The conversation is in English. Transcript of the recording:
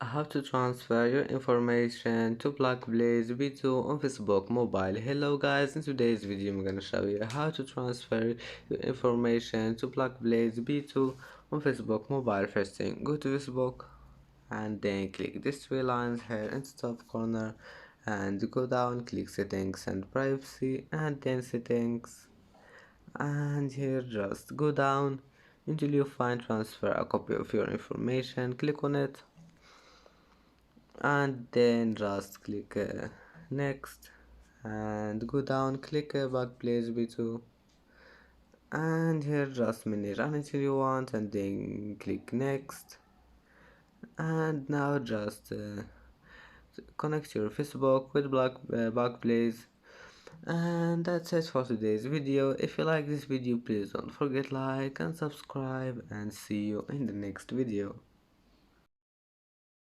How to transfer your information to Backblaze B2 on Facebook mobile. Hello guys, in today's video I'm gonna show you how to transfer your information to Backblaze B2 on Facebook mobile. First thing, go to Facebook and then click these three lines here in the top corner and go down, click settings and privacy and then settings, and here just go down until you find transfer a copy of your information. Click on it and then just click next and go down, click Backblaze B2 and here just manage until you want and then click next. And now just connect your Facebook with Backblaze. And that's it for today's video. If you like this video, please don't forget like and subscribe, and see you in the next video.